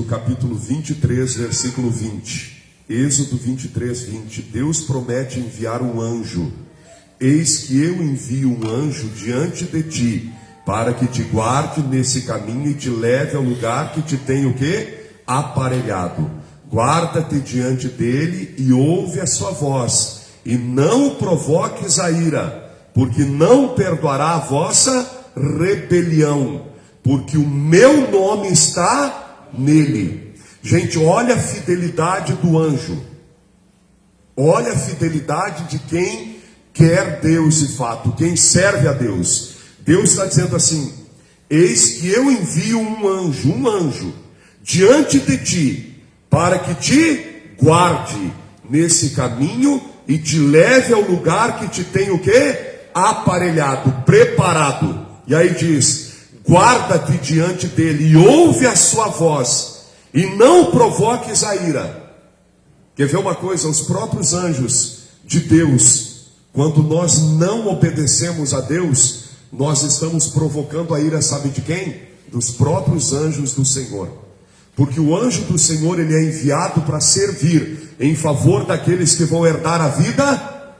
Capítulo 23, versículo 20. Êxodo 23, 20. Deus promete enviar um anjo. Eis que eu envio um anjo diante de ti, para que te guarde nesse caminho e te leve ao lugar que te tenho o quê? Aparelhado. Guarda-te diante dele e ouve a sua voz, e não o provoques a ira, porque não perdoará a vossa rebelião, porque o meu nome está nele. Gente, olha a fidelidade do anjo. Olha a fidelidade de quem quer Deus de fato, quem serve a Deus. Deus está dizendo assim: eis que eu envio um anjo diante de ti, para que te guarde nesse caminho e te leve ao lugar que te tem o quê? Aparelhado, preparado. E aí diz: guarda-te diante dele e ouve a sua voz, e não provoques a ira. Quer ver uma coisa? Os próprios anjos de Deus, quando nós não obedecemos a Deus, nós estamos provocando a ira, sabe de quem? Dos próprios anjos do Senhor. Porque o anjo do Senhor, ele é enviado para servir em favor daqueles que vão herdar a vida.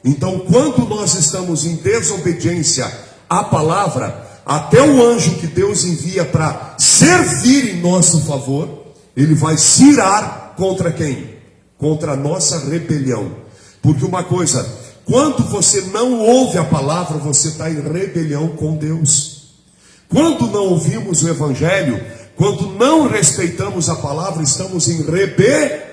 Então, quando nós estamos em desobediência à palavra, até o anjo que Deus envia para servir em nosso favor, ele vai se irar contra quem? Contra a nossa rebelião. Porque uma coisa, quando você não ouve a palavra, você está em rebelião com Deus. Quando não ouvimos o evangelho, quando não respeitamos a palavra, estamos em rebelião.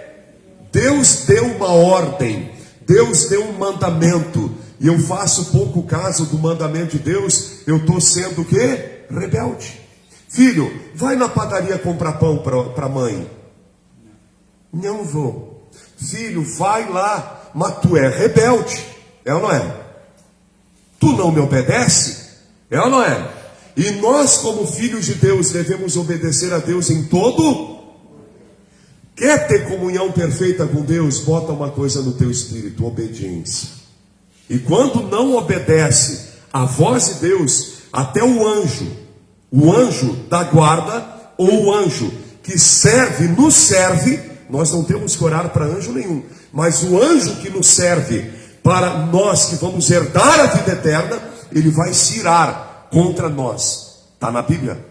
Deus deu uma ordem, Deus deu um mandamento, e eu faço pouco caso do mandamento de Deus, eu estou sendo o quê? Rebelde. Filho, vai na padaria comprar pão para a mãe. Não vou. Filho, vai lá, mas tu é rebelde. É ou não é? Tu não me obedece? É ou não é? E nós, como filhos de Deus, devemos obedecer a Deus em todo. Quer ter comunhão perfeita com Deus? Bota uma coisa no teu espírito: obediência. E quando não obedece a voz de Deus, até o anjo da guarda, ou o anjo que serve, nos serve, nós não temos que orar para anjo nenhum, mas o anjo que nos serve, para nós que vamos herdar a vida eterna, ele vai se irar contra nós. Está na Bíblia.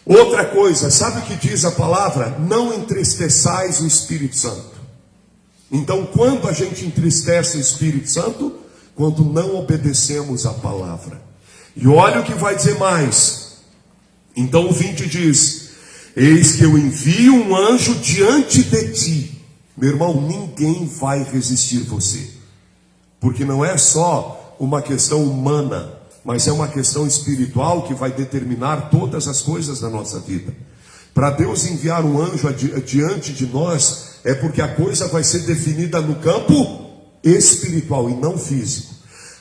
Outra coisa, sabe o que diz a palavra? Não entristeçais o Espírito Santo. Então, quando a gente entristece o Espírito Santo? Quando não obedecemos a palavra. E olha o que vai dizer mais. Então o 20 diz: eis que eu envio um anjo diante de ti. Meu irmão, ninguém vai resistir você, porque não é só uma questão humana, mas é uma questão espiritual que vai determinar todas as coisas da nossa vida. Para Deus enviar um anjo diante de nós, é porque a coisa vai ser definida no campo espiritual e não físico.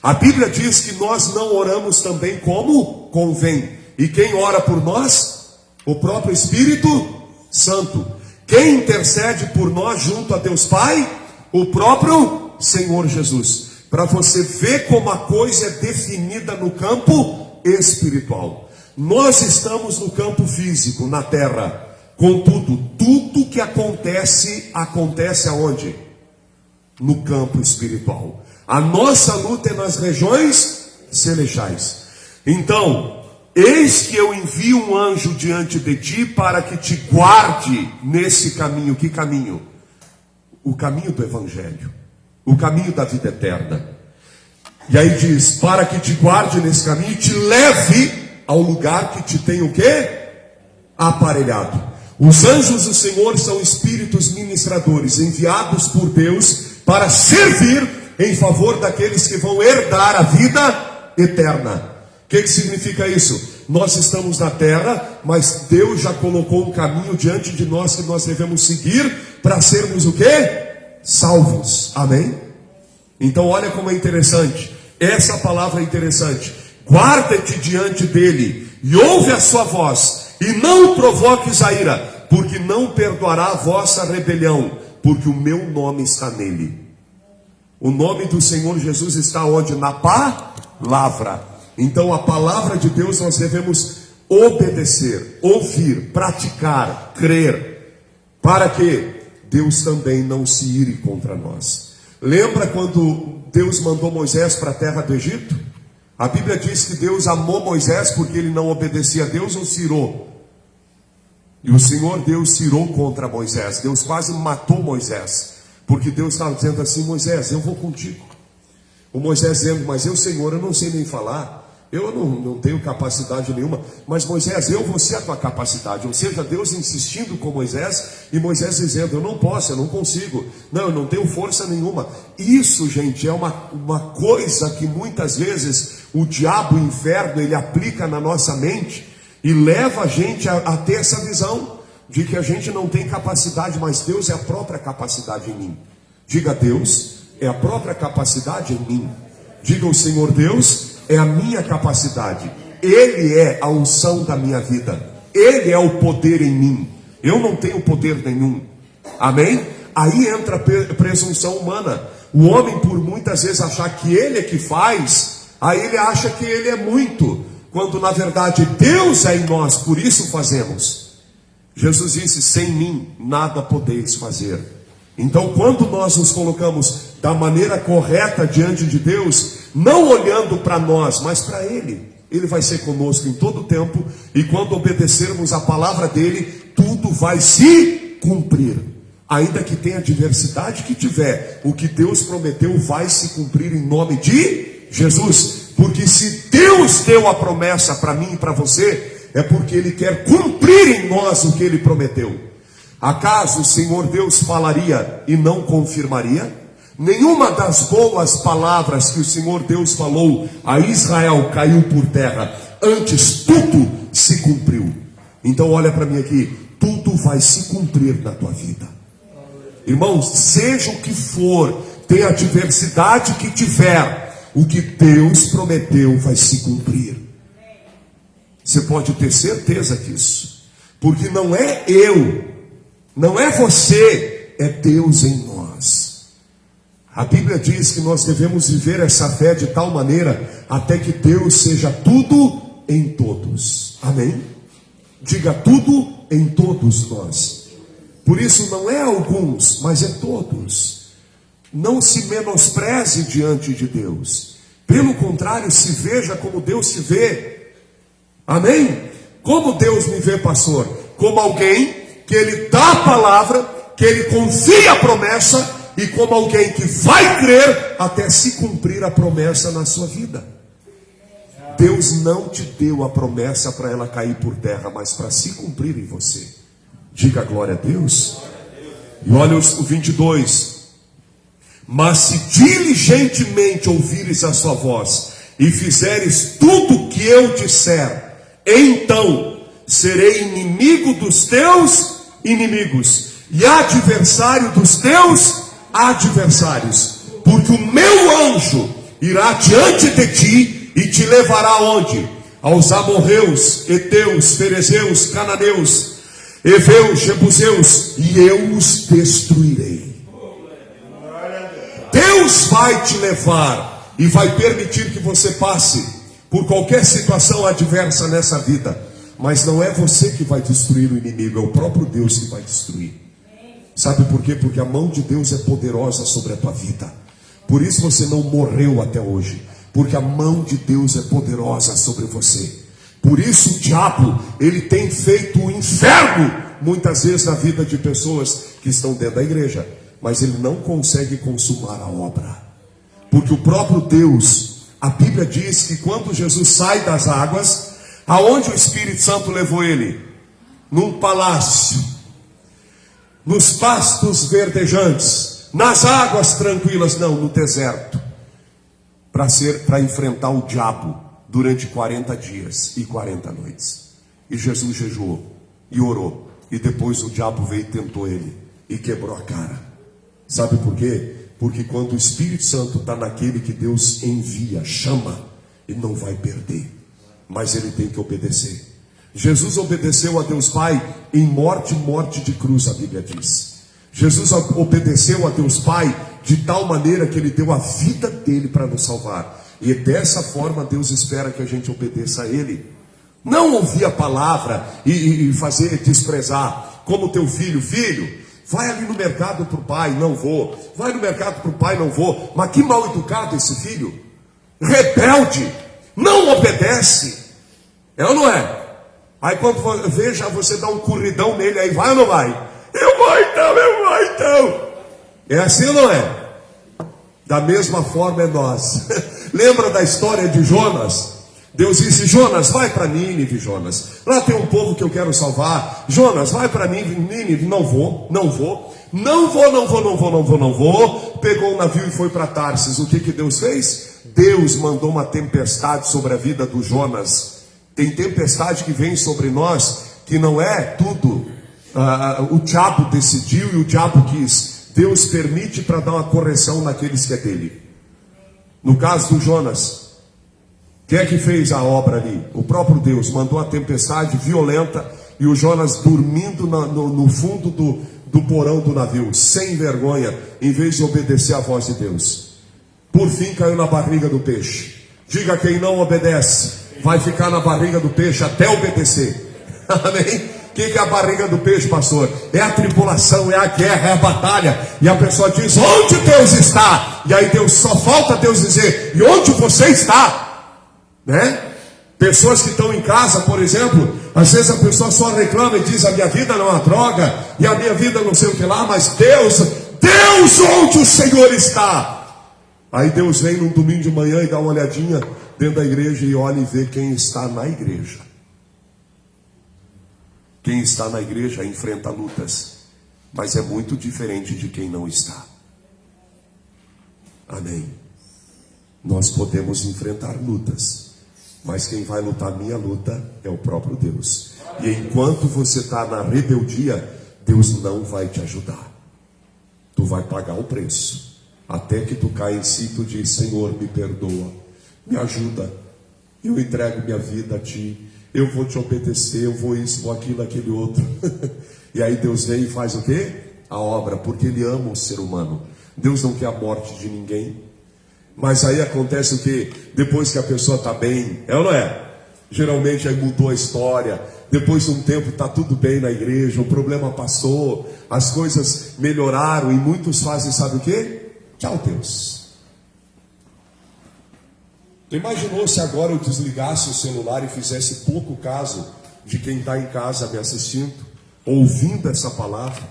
A Bíblia diz que nós não oramos também como convém. E quem ora por nós? O próprio Espírito Santo. Quem intercede por nós junto a Deus Pai? O próprio Senhor Jesus. Para você ver como a coisa é definida no campo espiritual. Nós estamos no campo físico, na terra. Contudo, tudo que acontece aonde? No campo espiritual. A nossa luta é nas regiões celestiais. Então, eis que eu envio um anjo diante de ti, para que te guarde nesse caminho. Que caminho? O caminho do evangelho, o caminho da vida eterna. E aí diz: para que te guarde nesse caminho e te leve ao lugar que te tem o quê? Aparelhado. Os anjos do Senhor são espíritos ministradores, enviados por Deus para servir em favor daqueles que vão herdar a vida eterna. O que significa isso? Nós estamos na terra, mas Deus já colocou um caminho diante de nós que nós devemos seguir para sermos o quê? Salvos. Amém? Então olha como é interessante. Essa palavra é interessante. Guarda-te diante dele e ouve a sua voz, e não provoques a ira, porque não perdoará a vossa rebelião, porque o meu nome está nele. O nome do Senhor Jesus está onde? Na palavra. Então a palavra de Deus nós devemos obedecer, ouvir, praticar, crer. para que Deus também não se ire contra nós. Lembra quando Deus mandou Moisés para a terra do Egito? A Bíblia diz que Deus amou Moisés porque ele não obedecia a Deus, ou se irou? E o Senhor Deus se irou contra Moisés. Deus quase matou Moisés, porque Deus estava dizendo assim: Moisés, eu vou contigo. O Moisés dizendo: mas eu, Senhor, eu não sei nem falar, eu não tenho capacidade nenhuma. Mas Moisés, eu vou ser a tua capacidade. Ou seja, Deus insistindo com Moisés, e Moisés dizendo: eu não posso, eu não consigo, não, eu não tenho força nenhuma. Isso, gente, é uma coisa que muitas vezes o diabo, o inferno, ele aplica na nossa mente e leva a gente a ter essa visão de que a gente não tem capacidade, mas Deus é a própria capacidade em mim. Diga: Deus é a própria capacidade em mim. Diga: o Senhor Deus é a minha capacidade. Ele é a unção da minha vida. Ele é o poder em mim. Eu não tenho poder nenhum. Amém? Aí entra a presunção humana. O homem, por muitas vezes achar que ele é que faz, aí ele acha que ele é muito, quando na verdade Deus é em nós, por isso fazemos. Jesus disse: sem mim nada podeis fazer. Então, quando nós nos colocamos da maneira correta diante de Deus, não olhando para nós, mas para Ele, Ele vai ser conosco em todo o tempo, e quando obedecermos a palavra dEle, tudo vai se cumprir. Ainda que tenha adversidade que tiver, o que Deus prometeu vai se cumprir em nome de Jesus. Porque se Deus deu a promessa para mim e para você, é porque Ele quer cumprir em nós o que Ele prometeu. Acaso o Senhor Deus falaria e não confirmaria? Nenhuma das boas palavras que o Senhor Deus falou a Israel caiu por terra. Antes tudo se cumpriu. Então olha para mim aqui, tudo vai se cumprir na tua vida. Irmãos, seja o que for, tenha a adversidade que tiver, o que Deus prometeu vai se cumprir. Você pode ter certeza disso, porque não é eu, não é você, é Deus em nós. A Bíblia diz que nós devemos viver essa fé de tal maneira até que Deus seja tudo em todos. Amém? Diga: tudo em todos nós. Por isso não é alguns, mas é todos. Não se menospreze diante de Deus. Pelo contrário, se veja como Deus se vê. Amém? Como Deus me vê, pastor? Como alguém que Ele dá a palavra, que Ele confia a promessa, e como alguém que vai crer até se cumprir a promessa na sua vida. Deus não te deu a promessa para ela cair por terra, mas para se cumprir em você. Diga glória a Deus. E olha o 22. Mas se diligentemente ouvires a sua voz e fizeres tudo o que eu disser, então serei inimigo dos teus inimigos e adversário dos teus adversários, porque o meu anjo irá diante de ti e te levará onde? Aos amorreus, heteus, ferezeus, cananeus, heveus, jebuseus, e eu os destruirei. Deus vai te levar e vai permitir que você passe por qualquer situação adversa nessa vida, mas não é você que vai destruir o inimigo, é o próprio Deus que vai destruir. Sabe por quê? Porque a mão de Deus é poderosa sobre a tua vida. Por isso você não morreu até hoje, porque a mão de Deus é poderosa sobre você. Por isso o diabo, ele tem feito o inferno muitas vezes na vida de pessoas que estão dentro da igreja, mas ele não consegue consumar a obra, porque o próprio Deus, a Bíblia diz que quando Jesus sai das águas, aonde o Espírito Santo levou ele? Num palácio, nos pastos verdejantes, nas águas tranquilas, não, no deserto, para enfrentar o diabo durante 40 dias e 40 noites. E Jesus jejuou e orou, e depois o diabo veio e tentou ele e quebrou a cara. Sabe por quê? Porque quando o Espírito Santo está naquele que Deus envia, chama, ele não vai perder, mas ele tem que obedecer. Jesus obedeceu a Deus Pai em morte de cruz, a Bíblia diz. Jesus obedeceu a Deus Pai de tal maneira que Ele deu a vida dele para nos salvar. E dessa forma Deus espera que a gente obedeça a Ele. Não ouvir a palavra e fazer desprezar. como teu filho: filho, vai ali no mercado para o pai. Não vou. Vai no mercado para o pai. Não vou. Mas que mal educado esse filho, rebelde, não obedece. É ou não é? Aí quando veja, você dá um corridão nele, aí vai ou não vai? Eu vou então. É assim ou não é? Da mesma forma é nós. Lembra da história de Jonas? Deus disse: Jonas, vai para Nínive, Jonas. Lá tem um povo que eu quero salvar. Jonas, vai para Nínive. Não vou. Pegou o navio e foi para Tarsis. O que Deus fez? Deus mandou uma tempestade sobre a vida do Jonas. Tem tempestade que vem sobre nós, que não é tudo o diabo decidiu e o diabo quis. Deus permite para dar uma correção naqueles que é dele. No caso do Jonas, quem é que fez a obra ali? O próprio Deus mandou uma tempestade violenta e o Jonas dormindo no fundo do porão do navio, sem vergonha, em vez de obedecer à voz de Deus. Por fim caiu na barriga do peixe. Diga: quem não obedece vai ficar na barriga do peixe até obedecer. Amém? O que é a barriga do peixe, pastor? É a tribulação, é a guerra, é a batalha. E a pessoa diz: onde Deus está? E aí Deus, só falta Deus dizer: e onde você está? Né? Pessoas que estão em casa, por exemplo, às vezes a pessoa só reclama e diz: a minha vida não é uma droga, e a minha vida não sei o que lá. Mas Deus, onde o Senhor está? Aí Deus vem num domingo de manhã e dá uma olhadinha dentro da igreja e olha e vê quem está na igreja. Quem está na igreja enfrenta lutas, mas é muito diferente de quem não está. Amém? Nós podemos enfrentar lutas, mas quem vai lutar a minha luta é o próprio Deus. E enquanto você está na rebeldia, Deus não vai te ajudar. Tu vai pagar o preço, até que tu caia em si e tu diz: Senhor, me perdoa, me ajuda, eu entrego minha vida a ti, eu vou te obedecer, eu vou isso, vou aquilo, aquele outro. E aí Deus vem e faz o quê? A obra, porque Ele ama o ser humano. Deus não quer a morte de ninguém. Mas aí acontece o quê? Depois que a pessoa está bem, é ou não é? Geralmente aí mudou a história. Depois de um tempo está tudo bem na igreja, o problema passou, as coisas melhoraram, e muitos fazem, sabe o quê? Tchau, Deus. Tu imaginou se agora eu desligasse o celular e fizesse pouco caso de quem está em casa me assistindo, ouvindo essa palavra?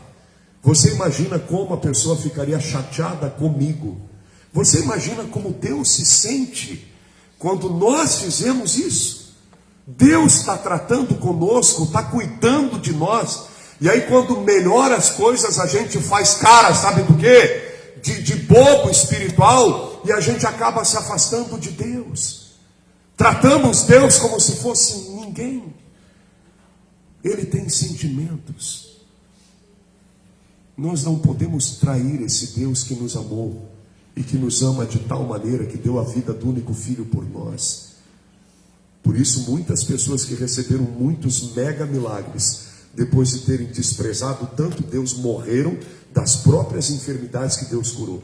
Você imagina como a pessoa ficaria chateada comigo? Você imagina como Deus se sente quando nós fizemos isso? Deus está tratando conosco, está cuidando de nós. E aí quando melhora as coisas, a gente faz cara, sabe do quê? De bobo espiritual, e a gente acaba se afastando de Deus. Tratamos Deus como se fosse ninguém. Ele tem sentimentos. Nós não podemos trair esse Deus que nos amou e que nos ama de tal maneira que deu a vida do único filho por nós. Por isso muitas pessoas que receberam muitos mega milagres, depois de terem desprezado tanto Deus, morreram das próprias enfermidades que Deus curou.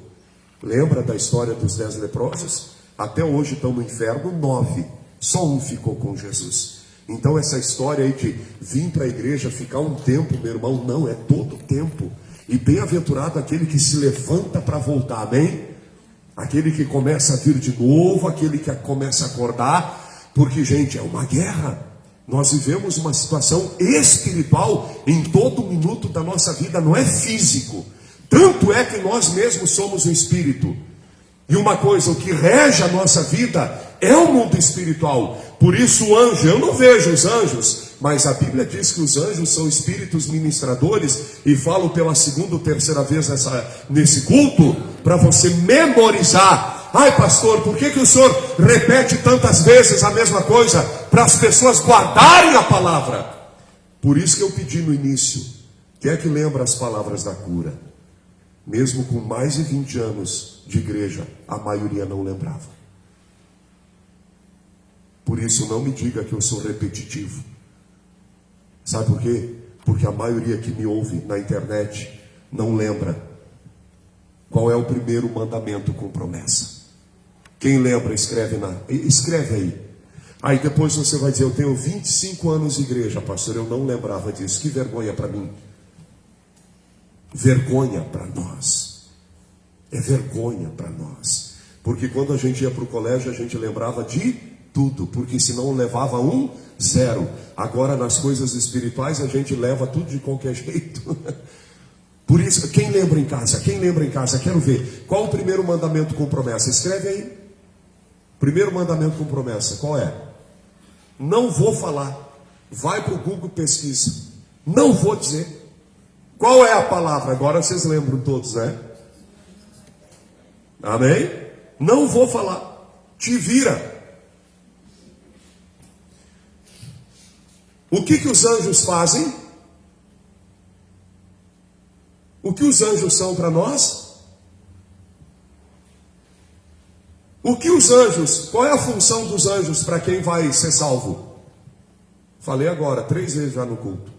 Lembra da história dos 10 leprosos? Até hoje estão no inferno 9, só um ficou com Jesus. Então essa história aí de vir para a igreja, ficar um tempo, meu irmão, não, é todo tempo. E bem-aventurado aquele que se levanta para voltar, amém? Aquele que começa a vir de novo, aquele que começa a acordar, porque, gente, é uma guerra. Nós vivemos uma situação espiritual em todo minuto da nossa vida, não é físico. Tanto é que nós mesmos somos um espírito. E uma coisa, o que rege a nossa vida é o mundo espiritual. Por isso o anjo, eu não vejo os anjos, mas a Bíblia diz que os anjos são espíritos ministradores. E falo pela segunda ou terceira vez nesse culto, para você memorizar. Ai, pastor, por que o senhor repete tantas vezes a mesma coisa? Para as pessoas guardarem a palavra. Por isso que eu pedi no início, quem é que lembra as palavras da cura? Mesmo com mais de 20 anos de igreja, a maioria não lembrava. Por isso não me diga que eu sou repetitivo. Sabe por quê? Porque a maioria que me ouve na internet não lembra qual é o primeiro mandamento com promessa. Quem lembra, escreve aí. Aí depois você vai dizer: eu tenho 25 anos de igreja, pastor, eu não lembrava disso. Que vergonha para mim. vergonha para nós. É vergonha para nós. Porque quando a gente ia para o colégio, a gente lembrava de tudo, porque senão levava 0. Agora nas coisas espirituais a gente leva tudo de qualquer jeito. Por isso, quem lembra em casa? Quem lembra em casa? Quero ver. Qual o primeiro mandamento com promessa? Escreve aí. Primeiro mandamento com promessa, qual é? Não vou falar. Vai para o Google, pesquisa. Não vou dizer. Qual é a palavra? Agora vocês lembram todos, né? Amém? Não vou falar. Te vira. O que os anjos fazem? O que os anjos são para nós? O que os anjos, qual é a função dos anjos para quem vai ser salvo? Falei agora, 3 vezes já no culto.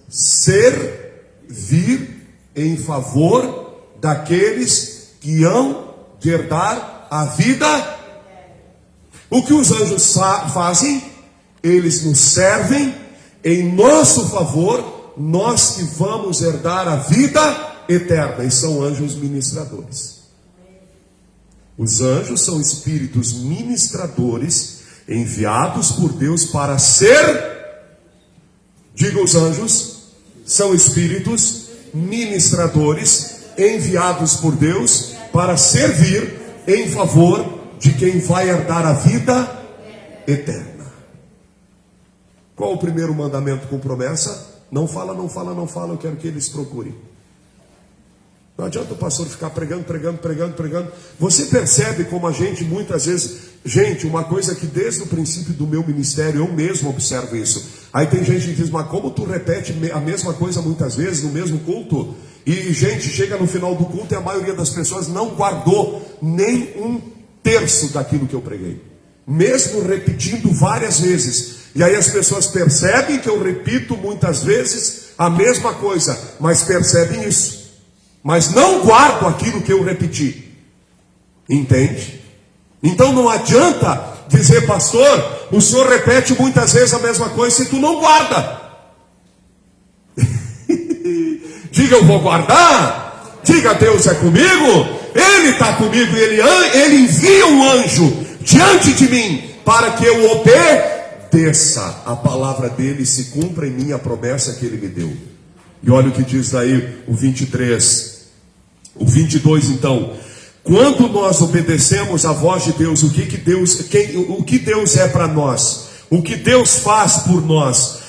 Servir em favor daqueles que hão de herdar a vida. O que os anjos fazem? Eles nos servem em nosso favor, nós que vamos herdar a vida eterna, e são anjos ministradores. Os anjos são espíritos ministradores enviados por Deus para diga, os anjos são espíritos ministradores enviados por Deus para servir em favor de quem vai herdar a vida eterna. Qual o primeiro mandamento com promessa? Não fala, não fala, não fala, eu quero que eles procurem. Não adianta o pastor ficar pregando. Você percebe como a gente muitas vezes... Gente, uma coisa que desde o princípio do meu ministério eu mesmo observo isso. Aí tem gente que diz, mas como tu repete a mesma coisa muitas vezes no mesmo culto? E gente, chega no final do culto e a maioria das pessoas não guardou nem 1/3 daquilo que eu preguei. Mesmo repetindo várias vezes. E aí as pessoas percebem que eu repito muitas vezes a mesma coisa, mas percebem isso. Mas não guardo aquilo que eu repeti. Entende? Então não adianta dizer, pastor, o senhor repete muitas vezes a mesma coisa se tu não guarda. Diga, eu vou guardar. Diga, Deus é comigo. Ele está comigo e ele envia um anjo diante de mim para que eu obedeça a palavra dele, se cumpra em mim a promessa que ele me deu. E olha o que diz daí o 23, o 22 então. Quando nós obedecemos a voz de Deus, o que Deus é para nós, o que Deus faz por nós,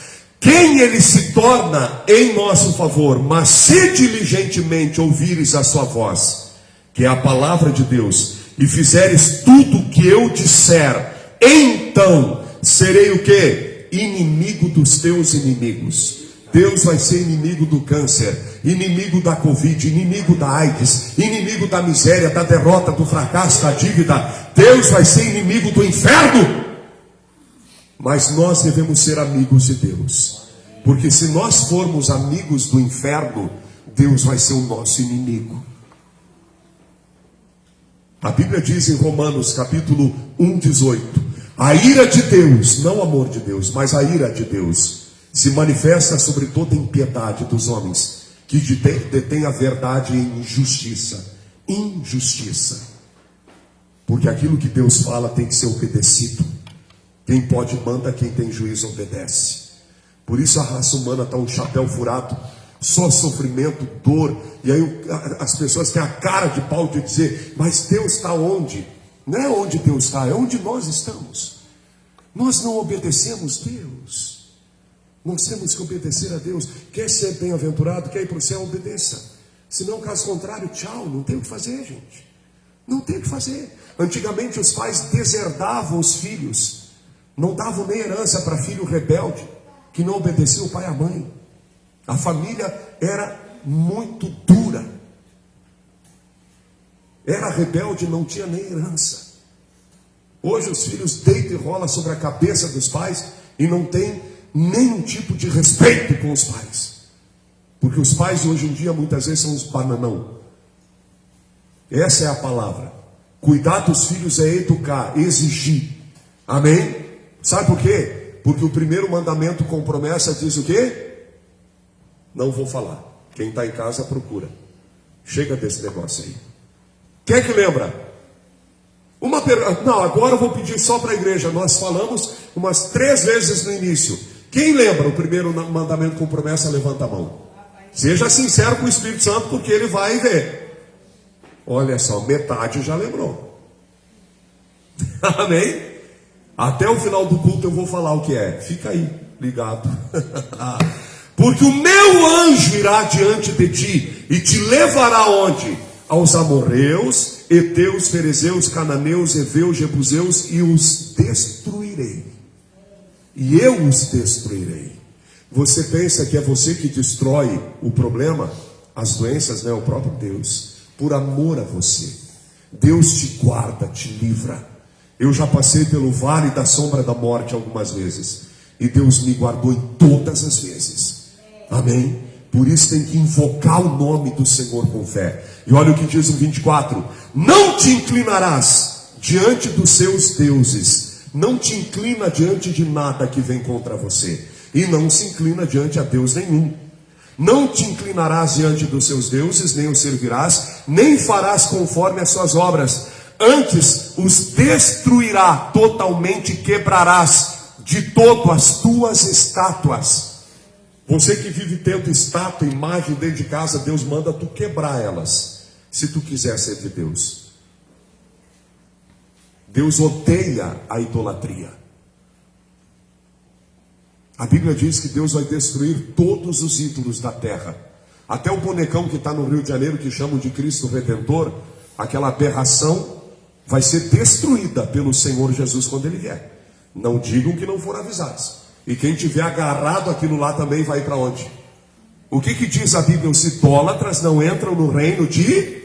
quem ele se torna em nosso favor. Mas se diligentemente ouvires a sua voz, que é a palavra de Deus, e fizeres tudo o que eu disser, então serei o que? Inimigo dos teus inimigos. Deus vai ser inimigo do câncer, inimigo da Covid, inimigo da AIDS, inimigo da miséria, da derrota, do fracasso, da dívida. Deus vai ser inimigo do inferno. Mas nós devemos ser amigos de Deus, porque se nós formos amigos do inferno, Deus vai ser o nosso inimigo. A Bíblia diz em Romanos capítulo 1:18, a ira de Deus, não o amor de Deus, mas a ira de Deus se manifesta sobre toda impiedade dos homens que detêm a verdade em injustiça. Injustiça. Porque aquilo que Deus fala tem que ser obedecido. Quem pode manda, quem tem juízo obedece. Por isso a raça humana está um chapéu furado, só sofrimento, dor. E aí as pessoas têm a cara de pau de dizer, mas Deus está onde? Não é onde Deus está, é onde nós estamos. Nós não obedecemos Deus. Nós temos que obedecer a Deus. Quer ser bem-aventurado, quer ir para o céu, obedeça. Se não, caso contrário, tchau, não tem o que fazer, gente. Não tem o que fazer. Antigamente os pais deserdavam os filhos, não davam nem herança para filho rebelde, que não obedecia o pai e a mãe. A família era muito dura. Era rebelde, não tinha nem herança. Hoje os filhos deitam e rolam sobre a cabeça dos pais e não tem nenhum tipo de respeito com os pais. Porque os pais hoje em dia muitas vezes são uns bananão. Essa é a palavra. Cuidar dos filhos é educar, exigir. Amém? Sabe por quê? Porque o primeiro mandamento com promessa diz o quê? Não vou falar. Quem está em casa procura. Chega desse negócio aí. Quem é que lembra? Não, agora eu vou pedir só para a igreja. Nós falamos umas 3 vezes no início. Quem lembra o primeiro mandamento com promessa? Levanta a mão. Seja sincero com o Espírito Santo, porque ele vai ver. Olha só, metade já lembrou. Amém? Até o final do culto eu vou falar o que é. Fica aí, ligado. Porque o meu anjo irá diante de ti e te levará onde? Aos amorreus, heteus, ferezeus, cananeus, heveus, jebuseus, e os destruirei. E eu os destruirei. Você pensa que é você que destrói o problema? As doenças, não é o próprio Deus. Por amor a você. Deus te guarda, te livra. Eu já passei pelo vale da sombra da morte algumas vezes. E Deus me guardou em todas as vezes. Amém? Por isso tem que invocar o nome do Senhor com fé. E olha o que diz o 24. Não te inclinarás diante dos seus deuses. Não te inclina diante de nada que vem contra você. E não se inclina diante a Deus nenhum. Não te inclinarás diante dos seus deuses, nem os servirás, nem farás conforme as suas obras. Antes os destruirá, totalmente quebrarás de todo as tuas estátuas. Você que vive tendo estátua, imagem dentro de casa, Deus manda tu quebrar elas, se tu quiser ser de Deus. Deus odeia a idolatria. A Bíblia diz que Deus vai destruir todos os ídolos da terra. Até o bonecão que está no Rio de Janeiro, que chamam de Cristo Redentor, aquela aberração vai ser destruída pelo Senhor Jesus quando Ele vier. Não digam que não foram avisados. E quem tiver agarrado aquilo lá também vai para onde? O que diz a Bíblia? Os idólatras não entram no reino de...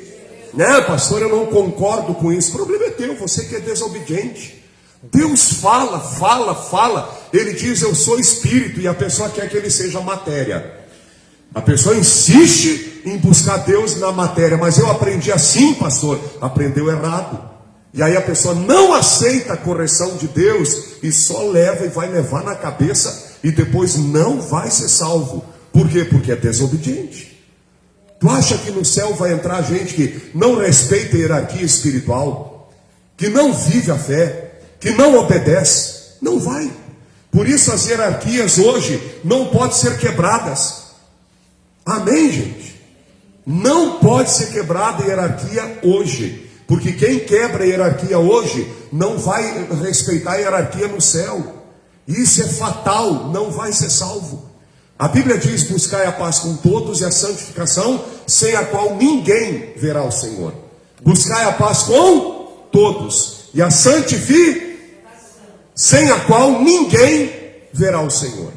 Né, pastor, eu não concordo com isso. O problema é teu, você que é desobediente. Deus fala. Ele diz, eu sou espírito, e a pessoa quer que ele seja matéria. A pessoa insiste em buscar Deus na matéria. Mas eu aprendi assim, pastor. Aprendeu errado. E aí a pessoa não aceita a correção de Deus e só leva e vai levar na cabeça e depois não vai ser salvo. Por quê? Porque é desobediente. Tu acha que no céu vai entrar gente que não respeita a hierarquia espiritual, que não vive a fé, que não obedece? Não vai. Por isso as hierarquias hoje não podem ser quebradas. Amém, gente? Não pode ser quebrada a hierarquia hoje. Porque quem quebra a hierarquia hoje não vai respeitar a hierarquia no céu. Isso é fatal, não vai ser salvo. A Bíblia diz, buscai a paz com todos e a santificação, sem a qual ninguém verá o Senhor. Buscai a paz com todos e a santificação, sem a qual ninguém verá o Senhor.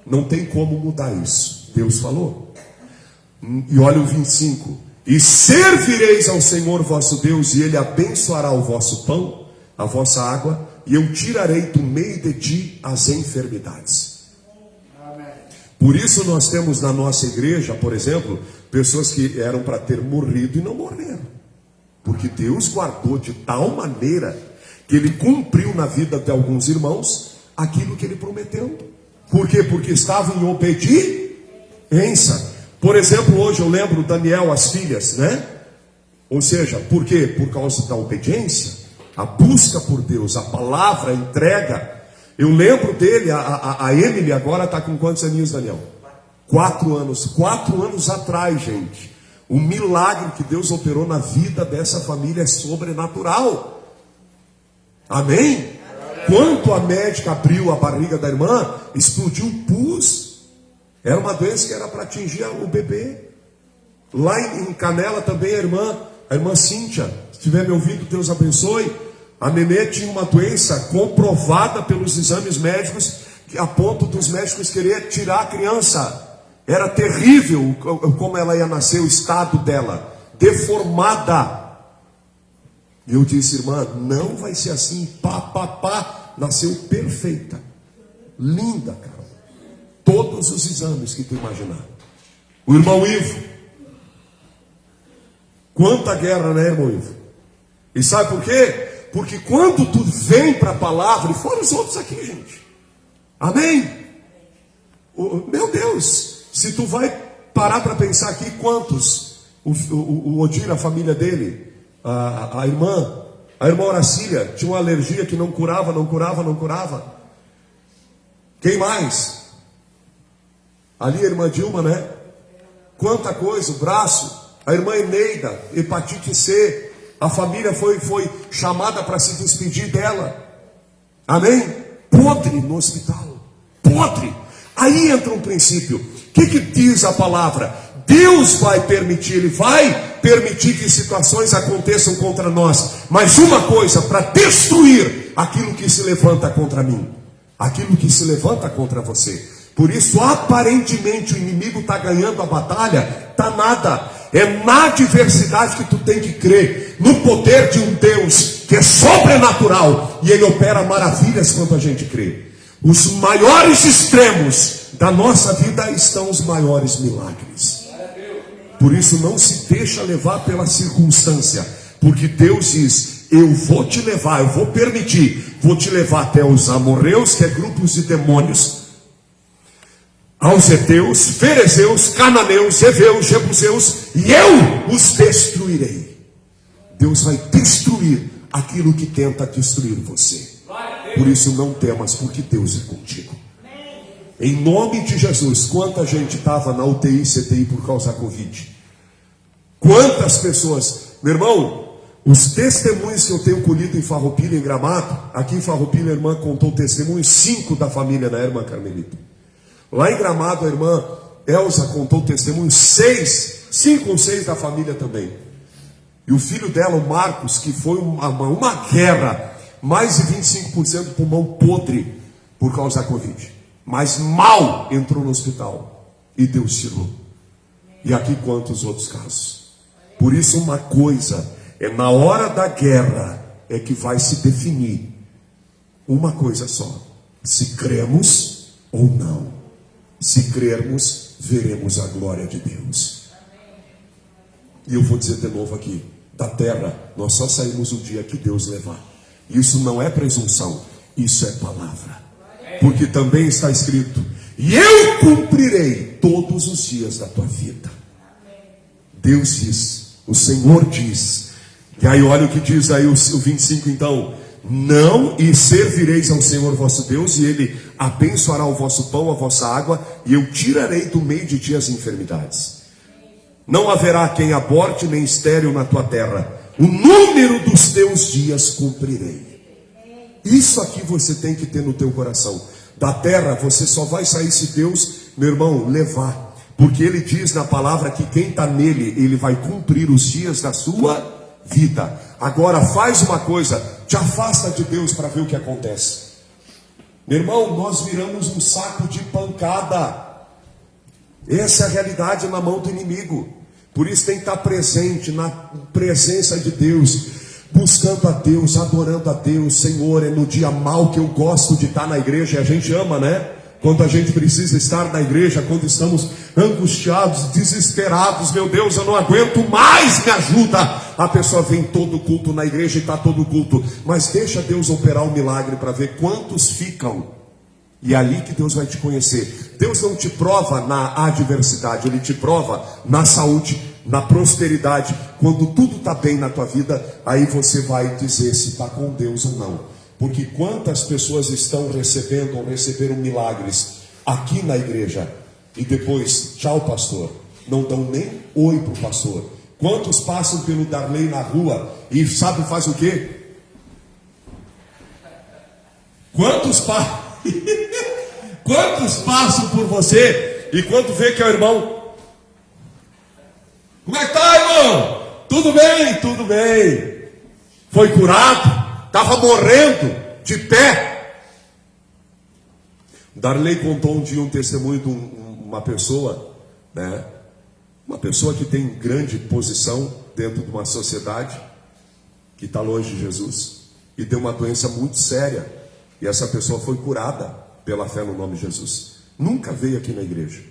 Não tem como mudar isso. Deus falou. E olha o 25. E servireis ao Senhor vosso Deus, e Ele abençoará o vosso pão, a vossa água, e eu tirarei do meio de ti as enfermidades. Amém. Por isso nós temos na nossa igreja, por exemplo, pessoas que eram para ter morrido e não morreram. Porque Deus guardou de tal maneira que Ele cumpriu na vida de alguns irmãos aquilo que Ele prometeu. Por quê? Porque estavam em obediência. Por exemplo, hoje eu lembro Daniel, as filhas, né? Ou seja, por quê? Por causa da obediência, a busca por Deus, a palavra, a entrega. Eu lembro dele, a Emily agora está com quantos aninhos, Daniel? 4 anos. 4 anos atrás, gente. O milagre que Deus operou na vida dessa família é sobrenatural. Amém? Quando a médica abriu a barriga da irmã, explodiu um pus. Era uma doença que era para atingir o bebê. Lá em Canela também a irmã Cíntia, se estiver me ouvindo, Deus abençoe. A nenê tinha uma doença comprovada pelos exames médicos, que a ponto dos médicos querer tirar a criança. Era terrível como ela ia nascer, o estado dela, deformada. E eu disse, irmã, não vai ser assim, nasceu perfeita, linda, cara. Todos os exames que tu imaginar. O irmão Ivo. Quanta guerra, né, irmão Ivo? E sabe por quê? Porque quando tu vem para a palavra, e fora os outros aqui, gente. Amém? Meu Deus, se tu vai parar para pensar aqui quantos, o Odir, a família dele, a irmã Horacília, tinha uma alergia que não curava. Quem mais? Ali a irmã Dilma, né? Quanta coisa, o braço. A irmã Eneida, hepatite C. A família foi chamada para se despedir dela. Amém? Podre no hospital. Podre. Aí entra um princípio. O que diz a palavra? Deus vai permitir, Ele vai permitir que situações aconteçam contra nós. Mas uma coisa, para destruir aquilo que se levanta contra mim, aquilo que se levanta contra você. Por isso, aparentemente, o inimigo está ganhando a batalha, está nada. É na adversidade que tu tem que crer no poder de um Deus que é sobrenatural, e Ele opera maravilhas quando a gente crê. Os maiores extremos da nossa vida estão os maiores milagres. Por isso não se deixa levar pela circunstância, porque Deus diz: eu vou te levar, eu vou permitir, vou te levar até os amorreus, que é grupos de demônios, aos heteus, ferezeus, cananeus, heveus, jebuseus, e eu os destruirei. Deus vai destruir aquilo que tenta destruir você. Por isso não temas, porque Deus é contigo. Em nome de Jesus. Quanta gente estava na UTI, CTI por causa da Covid? Quantas pessoas? Meu irmão, os testemunhos que eu tenho colhido em Farroupilha, em Gramado, aqui em Farroupilha a irmã contou testemunhos, 5 da família da irmã Carmelita. Lá em Gramado a irmã Elza contou testemunhos, 5 ou 6 da família também. E o filho dela, o Marcos, que foi uma guerra, mais de 25% de pulmão podre por causa da Covid. Mas mal entrou no hospital e Deus tirou. E aqui quantos outros casos. Por isso uma coisa, é na hora da guerra é que vai se definir uma coisa só: se cremos ou não. Se crermos, veremos a glória de Deus. E eu vou dizer de novo aqui: da terra nós só saímos o dia que Deus levar. Isso não é presunção, isso é palavra. Porque também está escrito: e eu cumprirei todos os dias da tua vida. Deus diz, o Senhor diz. E aí olha o que diz aí o 25 então: não, e servireis ao Senhor vosso Deus, e Ele abençoará o vosso pão, a vossa água, e eu tirarei do meio de ti as enfermidades. Não haverá quem aborte nem estéril na tua terra. O número dos teus dias cumprirei. Isso aqui você tem que ter no teu coração. Da terra você só vai sair se Deus, meu irmão, levar. Porque Ele diz na palavra que quem está nele, Ele vai cumprir os dias da sua vida. Agora faz uma coisa, te afasta de Deus para ver o que acontece. Meu irmão, nós viramos um saco de pancada. Essa é a realidade na mão do inimigo. Por isso tem que estar presente na presença de Deus, buscando a Deus, adorando a Deus. Senhor, é no dia mau que eu gosto de estar na igreja. E a gente ama, né? Quando a gente precisa estar na igreja, quando estamos angustiados, desesperados, meu Deus, eu não aguento mais, me ajuda. A pessoa vem todo culto na igreja e está todo culto, mas deixa Deus operar um milagre para ver quantos ficam. E é ali que Deus vai te conhecer. Deus não te prova na adversidade, Ele te prova na saúde, na prosperidade. Quando tudo está bem na tua vida, aí você vai dizer se está com Deus ou não. Porque quantas pessoas estão recebendo ou receberam milagres aqui na igreja e depois, tchau pastor, não dão nem oi para o pastor. Quantos passam pelo Darley na rua e sabe faz o quê? Quantos passam por você e quando vê que é o irmão: como é que tá, irmão? Tudo bem? Tudo bem. Foi curado? Estava morrendo, de pé. Darley contou um dia um testemunho de uma pessoa, né? Uma pessoa que tem grande posição dentro de uma sociedade, que está longe de Jesus, e tem uma doença muito séria, e essa pessoa foi curada pela fé no nome de Jesus. Nunca veio aqui na igreja.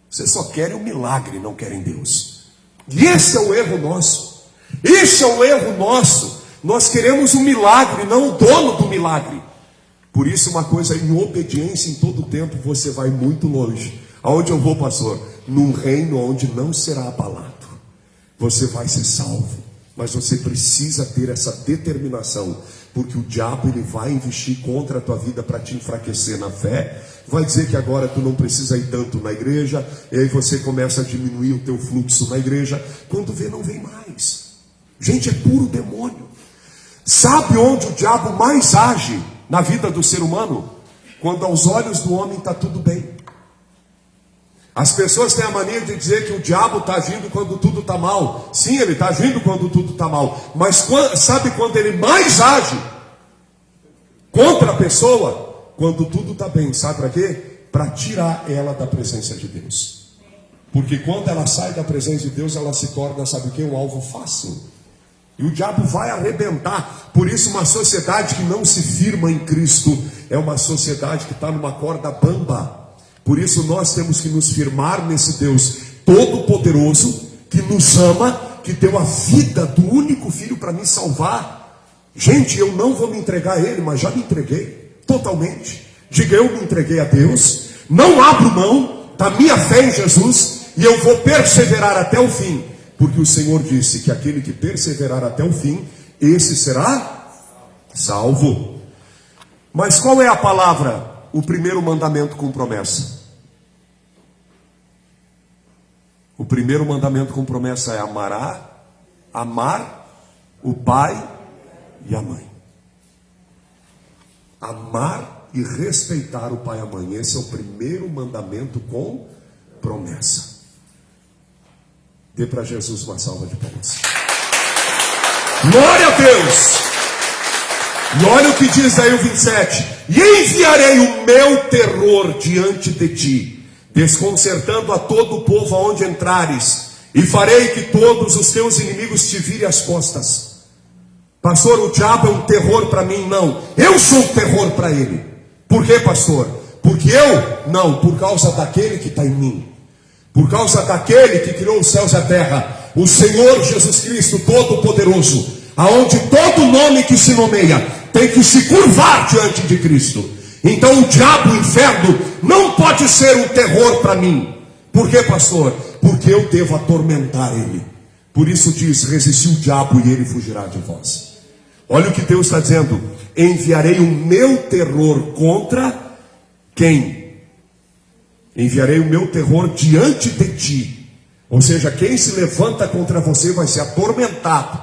Vocês só querem um milagre, não querem Deus. E esse é o erro nosso. Esse é o erro nosso. Nós queremos um milagre, não o dono do milagre. Por isso uma coisa, em obediência em todo tempo você vai muito longe. Aonde eu vou, pastor? num reino onde não será abalado. Você vai ser salvo, mas você precisa ter essa determinação, porque o diabo ele vai investir contra a tua vida para te enfraquecer na fé. Vai dizer que agora tu não precisa ir tanto na igreja, e aí você começa a diminuir o teu fluxo na igreja. Quando vê, não vem mais. Gente, é puro demônio. Sabe onde o diabo mais age na vida do ser humano? Quando aos olhos do homem está tudo bem. As pessoas têm a mania de dizer que o diabo está agindo quando tudo está mal. Sim, ele está agindo quando tudo está mal. Mas sabe quando ele mais age contra a pessoa? Quando tudo está bem. Sabe para quê? Para tirar ela da presença de Deus. Porque quando ela sai da presença de Deus, ela se torna, sabe o quê? Um alvo fácil. E o diabo vai arrebentar. Por isso uma sociedade que não se firma em Cristo é uma sociedade que está numa corda bamba. Por isso nós temos que nos firmar nesse Deus Todo-Poderoso, que nos ama, que deu a vida do único Filho para me salvar. Gente, eu não vou me entregar a Ele, mas já me entreguei totalmente. Diga, eu me entreguei a Deus, não abro mão da minha fé em Jesus, e eu vou perseverar até o fim, porque o Senhor disse que aquele que perseverar até o fim, esse será salvo. Mas qual é a palavra? O primeiro mandamento com promessa. O primeiro mandamento com promessa é amar o pai e a mãe. Amar e respeitar o pai e a mãe. Esse é o primeiro mandamento com promessa. Dê para Jesus uma salva de palmas. Glória a Deus! E olha o que diz aí o 27. E enviarei o meu terror diante de ti, desconcertando a todo o povo aonde entrares, e farei que todos os teus inimigos te virem as costas. Pastor, o diabo é um terror para mim? Não, eu sou um terror para ele. Por quê, pastor? Porque eu? Não, por causa daquele que está em mim. Por causa daquele que criou os céus e a terra, o Senhor Jesus Cristo Todo-Poderoso, aonde todo nome que se nomeia tem que se curvar diante de Cristo. Então o diabo, o inferno, não pode ser um terror para mim. Por quê, pastor? Porque eu devo atormentar ele. Por isso diz, resisti o diabo e ele fugirá de vós. Olha o que Deus está dizendo. Enviarei o meu terror contra quem? Enviarei o meu terror diante de ti. Ou seja, quem se levanta contra você vai ser atormentado.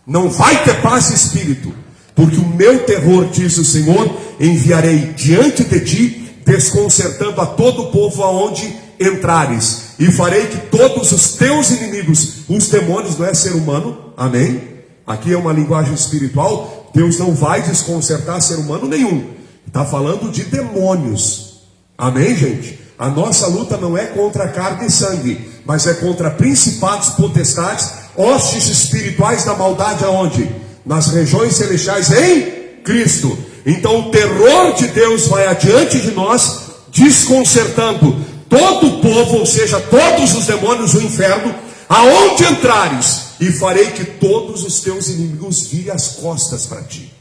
Não vai ter paz de espírito. Porque o meu terror, diz o Senhor, enviarei diante de ti, desconcertando a todo o povo aonde entrares, e farei que todos os teus inimigos, os demônios não é ser humano, amém? Aqui é uma linguagem espiritual. Deus não vai desconcertar ser humano nenhum, está falando de demônios, amém, gente? A nossa luta não é contra carne e sangue, mas é contra principados, potestades, hostes espirituais da maldade aonde? Nas regiões celestiais em Cristo. Então o terror de Deus vai adiante de nós, desconcertando todo o povo, ou seja, todos os demônios do inferno, aonde entrares, e farei que todos os teus inimigos virem as costas para ti.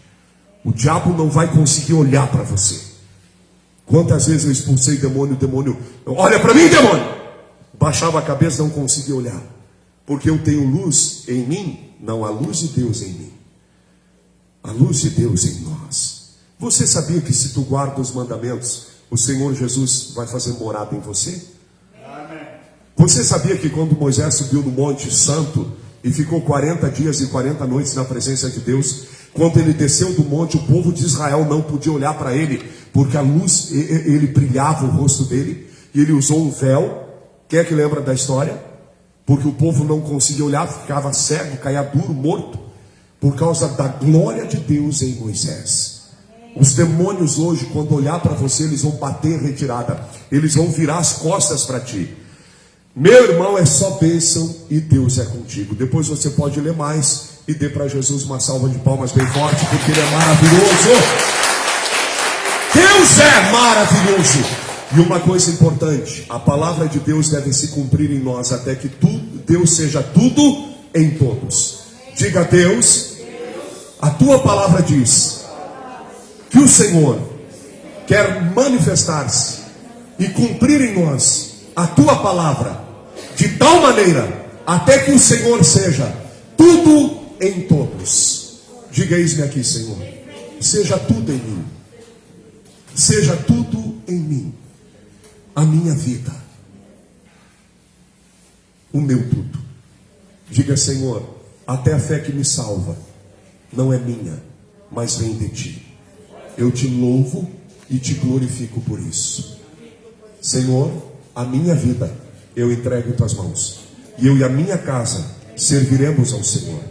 O diabo não vai conseguir olhar para você. Quantas vezes eu expulsei demônio, olha para mim, demônio, baixava a cabeça, não conseguia olhar, porque eu tenho luz em mim, não há luz de Deus em mim. A luz de Deus em nós. Você sabia que se tu guarda os mandamentos, o Senhor Jesus vai fazer morada em você? Amém. Você sabia que quando Moisés subiu no Monte Santo e ficou 40 dias e 40 noites na presença de Deus, quando ele desceu do monte, o povo de Israel não podia olhar para ele, porque a luz, ele brilhava o rosto dele, e ele usou um véu. Quem é que lembra da história? Porque o povo não conseguia olhar, ficava cego, caía duro, morto, por causa da glória de Deus em Moisés. Os demônios hoje, quando olhar para você, eles vão bater em retirada, eles vão virar as costas para ti. Meu irmão, é só bênção e Deus é contigo. Depois você pode ler mais e dê para Jesus uma salva de palmas bem forte, porque Ele é maravilhoso. Deus é maravilhoso. E uma coisa importante, a palavra de Deus deve se cumprir em nós, até que Deus seja tudo em todos. Diga a Deus, a tua palavra diz que o Senhor quer manifestar-se e cumprir em nós a tua palavra, de tal maneira, até que o Senhor seja tudo em todos. Diga: eis-me aqui, Senhor. Seja tudo em mim. Seja tudo em mim. A minha vida. O meu tudo. Diga: Senhor, até a fé que me salva não é minha, mas vem de ti. Eu te louvo e te glorifico por isso. Senhor, a minha vida eu entrego em tuas mãos. E eu e a minha casa serviremos ao Senhor.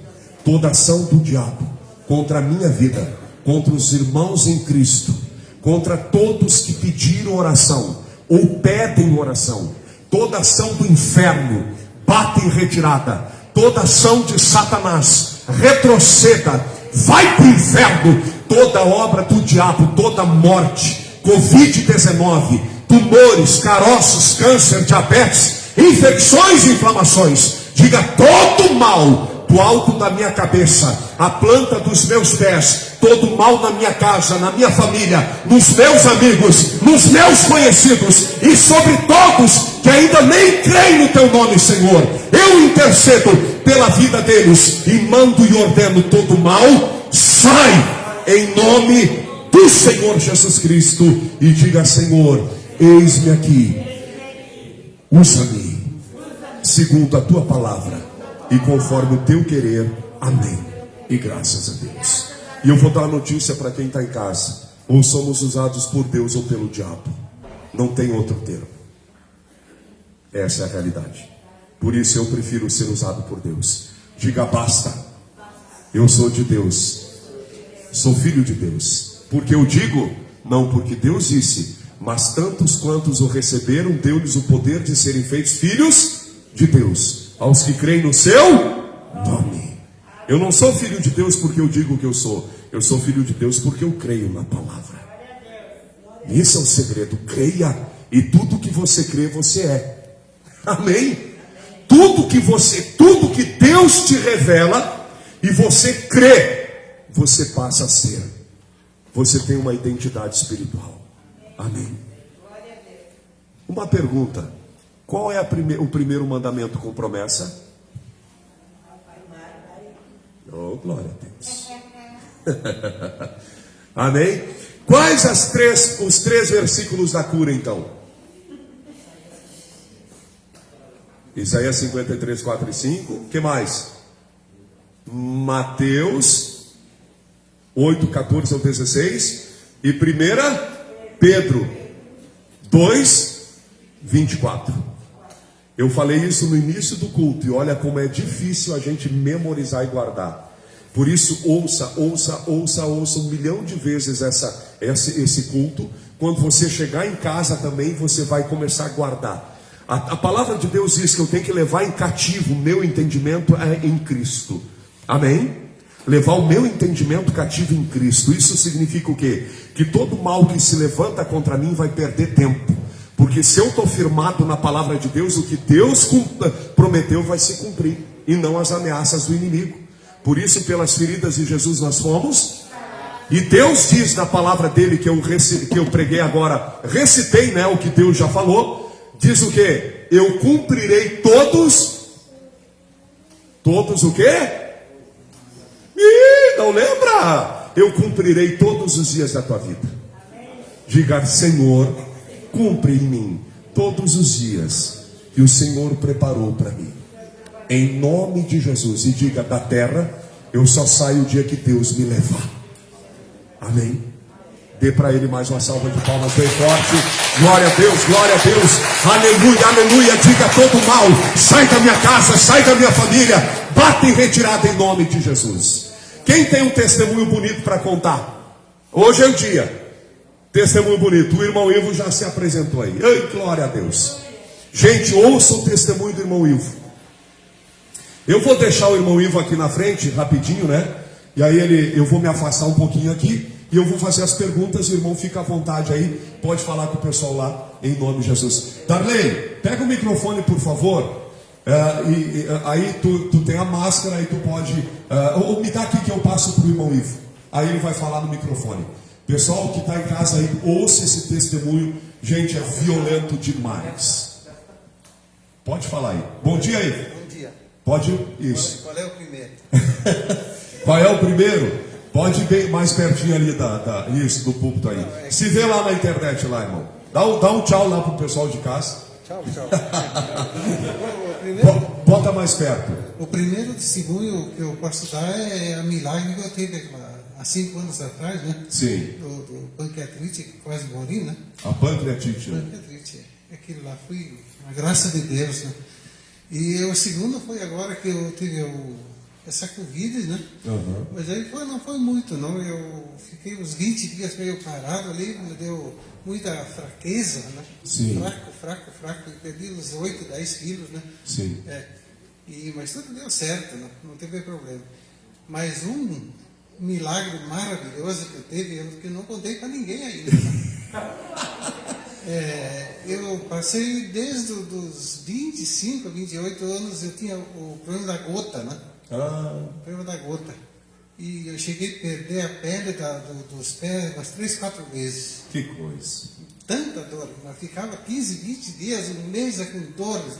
Toda ação do diabo contra a minha vida, contra os irmãos em Cristo, contra todos que pediram oração ou pedem oração, toda ação do inferno bate em retirada. Toda ação de Satanás retroceda, vai para o inferno. Toda obra do diabo, toda morte, Covid-19, tumores, caroços, câncer, diabetes, infecções e inflamações, diga: todo mal do alto da minha cabeça, a planta dos meus pés, todo mal na minha casa, na minha família, nos meus amigos, nos meus conhecidos e sobre todos que ainda nem creem no teu nome, Senhor, eu intercedo pela vida deles e mando e ordeno: todo mal sai em nome do Senhor Jesus Cristo. E diga: Senhor, eis-me aqui, usa-me segundo a tua palavra e conforme o teu querer. Amém. E graças a Deus. E eu vou dar a notícia para quem está em casa: ou somos usados por Deus ou pelo diabo. Não tem outro termo. Essa é a realidade. Por isso eu prefiro ser usado por Deus. Diga: basta. Eu sou de Deus. Sou filho de Deus. Porque eu digo, não porque Deus disse, mas tantos quantos o receberam, deu-lhes o poder de serem feitos filhos de Deus, aos que creem no seu nome. Eu não sou filho de Deus porque eu digo que eu sou. Eu sou filho de Deus porque eu creio na palavra. Esse é o segredo. Creia, e tudo que você crê, você é. Amém? Tudo que Deus te revela e você crê, você passa a ser. Você tem uma identidade espiritual. Amém? Uma pergunta: qual é o primeiro mandamento com promessa? Oh, glória a Deus. Amém? Quais os três versículos da cura, então? Isaías 53, 4 e 5. O que mais? Mateus 8, 14 ao 16. E 1 Pedro 2, 24. Eu falei isso no início do culto, e olha como é difícil a gente memorizar e guardar. Por isso, ouça 1 milhão de vezes esse culto. Quando você chegar em casa também, você vai começar a guardar. A palavra de Deus diz que eu tenho que levar em cativo o meu entendimento em Cristo. Amém? Levar o meu entendimento cativo em Cristo. Isso significa o quê? Que todo mal que se levanta contra mim vai perder tempo. Porque se eu estou firmado na palavra de Deus, o que Deus prometeu vai se cumprir, e não as ameaças do inimigo. Por isso, pelas feridas de Jesus nós fomos. E Deus diz na palavra dele, que eu preguei agora, recitei, né, o que Deus já falou. Diz o quê? Eu cumprirei todos o quê? Ih, não lembra? Eu cumprirei todos os dias da tua vida. Diga: Senhor, cumpre em mim todos os dias que o Senhor preparou para mim, em nome de Jesus. E diga: da terra eu só saio o dia que Deus me levar. Amém? Dê para ele mais uma salva de palmas bem forte. Glória a Deus, glória a Deus. Aleluia, aleluia. Diga: todo mal sai da minha casa, sai da minha família, bate em retirada em nome de Jesus. Quem tem um testemunho bonito para contar? Hoje é o dia. Testemunho bonito. O irmão Ivo já se apresentou aí. Ei, glória a Deus. Gente, ouça o testemunho do irmão Ivo. Eu vou deixar o irmão Ivo aqui na frente, rapidinho, né? E aí eu vou me afastar um pouquinho aqui, e eu vou fazer as perguntas. O irmão fica à vontade aí, pode falar com o pessoal lá, em nome de Jesus. Darlene, pega o microfone, por favor. Aí tu tem a máscara, aí tu pode... ou me dá aqui que eu passo para o irmão Ivo. Aí ele vai falar no microfone. Pessoal que está em casa aí, ouça esse testemunho. Gente, é violento demais. Pode falar aí. Bom dia aí. Bom dia. Pode, isso. Qual é o primeiro? Qual é o primeiro? Pode ir bem mais pertinho ali isso, do púlpito aí. Se vê lá na internet lá, irmão. Dá um tchau lá pro pessoal de casa. Tchau, tchau. O primeiro, Bota mais perto. o primeiro testemunho que eu posso dar é a milagre que eu tive há 5 anos atrás, né? Sim. Do pancreatite, que quase morri, né? A pancreatite. Né? Pancreatite. Aquilo lá foi uma graça de Deus, né? E o segundo foi agora que eu tive essa Covid, né? Uhum. Mas aí não foi muito, não. Eu fiquei uns 20 dias meio parado ali, me deu muita fraqueza, né? Sim. Fraco. Perdi uns 8, 10 quilos, né? Sim. Mas tudo deu certo, né? Não teve problema. Mas um milagre maravilhoso que eu teve, que eu não contei para ninguém ainda. Eu passei desde os 25 a 28 anos, eu tinha o problema da gota, né? O problema da gota. E eu cheguei a perder a pele dos pés umas 3, 4 vezes. Que coisa. Tanta dor. Eu ficava 15, 20 dias, um mês com dores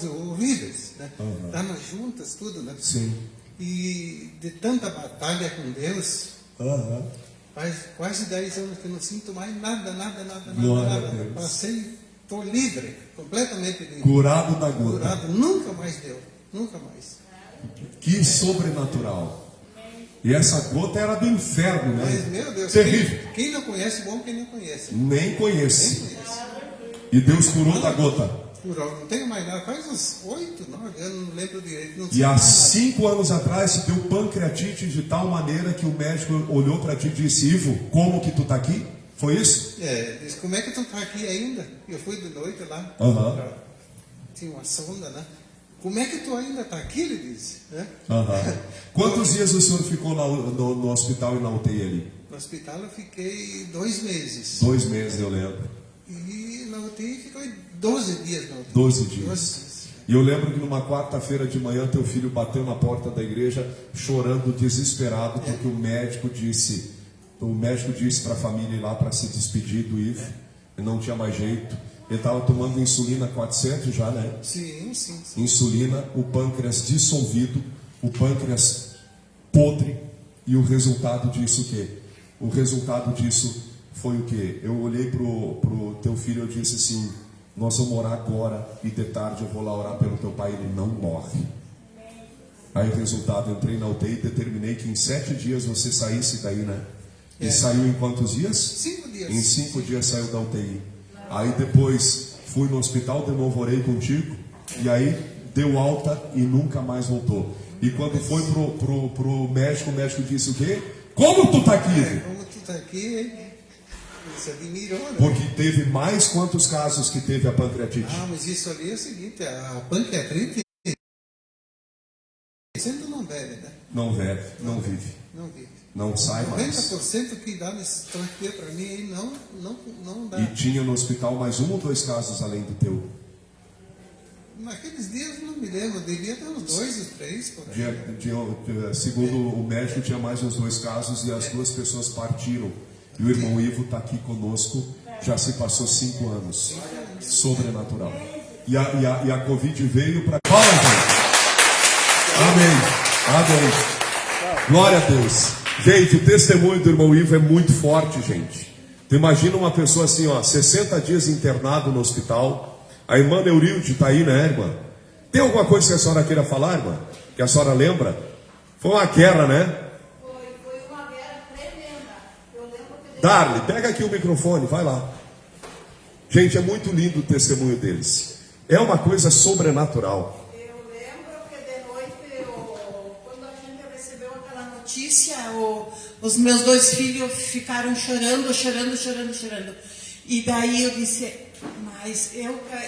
horríveis, né? Tava juntas, tudo, né? Sim. E de tanta batalha com Deus, faz quase 10 anos que eu não sinto mais nada. Glória a Deus. Passei, estou livre, completamente livre. Curado da gota. Curado, nunca mais deu, nunca mais. Que sobrenatural. E essa gota era do inferno, né? Mas, meu Deus, terrível. quem não conhece, bom quem não conhece. Nem conhece. Nem conhece. E Deus curou da gota. Curou, não tenho mais nada, faz uns 8, 9 anos, não lembro direito. Não E há 5 anos atrás se deu pancreatite de tal maneira que o médico olhou para ti e disse: Ivo, como que tu tá aqui? Foi isso? Disse, como é que tu tá aqui ainda? Eu fui de noite lá, tinha uma sonda, né? Como é que tu ainda está aqui, ele disse. Né? Quantos dias o senhor ficou no hospital e na UTI ali? No hospital eu fiquei 2 meses. 2 meses, eu lembro. E na UTI fiquei 12 dias na UTI. 12 dias. E eu lembro que numa quarta-feira de manhã teu filho bateu na porta da igreja chorando, desesperado, porque o médico disse para a família ir lá para se despedir do Ivo. E não tinha mais jeito. Ele estava tomando insulina 400 já, né? Sim. Insulina, o pâncreas dissolvido, o pâncreas podre. E o resultado disso o quê? O resultado disso foi o quê? Eu olhei pro teu filho e eu disse assim: nós vamos orar agora e de tarde eu vou lá orar pelo teu pai, ele não morre. Aí o resultado, entrei na UTI e determinei que em 7 dias você saísse daí, né? E saiu em quantos dias? 5 dias. Em 5 dias saiu da UTI. Aí depois fui no hospital, de novo orei contigo, e aí deu alta e nunca mais voltou. E quando foi pro médico, o médico disse o quê? Como tu tá aqui? Como tu tá aqui, ele se admirou, né? Porque teve mais quantos casos que teve a pancreatite? Mas isso ali é o seguinte, a pancreatite sempre não bebe, né? Não vive, não vive. Não vive. Não sai mais. 90% que dá nesse tranquilo para mim aí não dá. E tinha no hospital mais 1 ou 2 casos além do teu? Naqueles dias não me lembro, devia ter uns 2 ou 3 por aí. Segundo o médico, tinha mais uns 2 casos e as 2 pessoas partiram. E o irmão Ivo está aqui conosco, já se passou 5 anos. Sobrenatural. E a Covid veio para. Fala, gente! Amém. Glória a Deus. Gente, o testemunho do irmão Ivo é muito forte, gente. Tu imagina uma pessoa assim, 60 dias internado no hospital. A irmã Neurilde está aí, né, irmã? Tem alguma coisa que a senhora queira falar, irmã? Que a senhora lembra? Foi uma guerra, né? Foi uma guerra tremenda. Eu lembro que... Darly, pega aqui o microfone, vai lá. Gente, é muito lindo o testemunho deles. É uma coisa sobrenatural. Eu lembro que de noite, quando a gente recebeu aquela notícia, os meus 2 filhos ficaram chorando. E daí eu disse, mas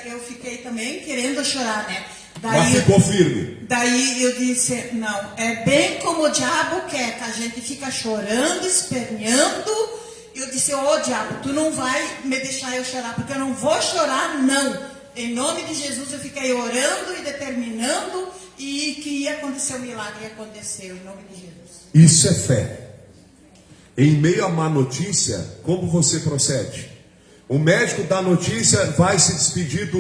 eu fiquei também querendo chorar, né? Mas ficou firme. Daí eu disse, não, é bem como o diabo quer, que a gente fica chorando, esperneando. Eu disse, diabo, tu não vai me deixar eu chorar, porque eu não vou chorar, não. Em nome de Jesus eu fiquei orando e determinando e que ia acontecer o milagre, e aconteceu, em nome de Jesus. Isso é fé. Em meio à má notícia, como você procede? O médico dá notícia, vai se despedir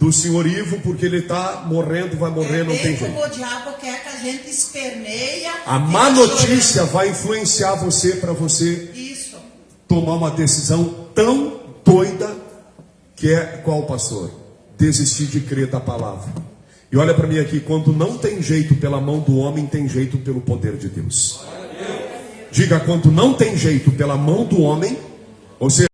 do senhor Ivo, porque ele está morrendo, vai morrer, não tem bem como jeito. o diabo quer que a gente esperneia. A má notícia vai influenciar você para você Isso. tomar uma decisão tão doida que é qual, pastor? Desistir de crer da palavra. E olha para mim aqui, quando não tem jeito pela mão do homem, tem jeito pelo poder de Deus. Diga, quando não tem jeito pela mão do homem, ou seja,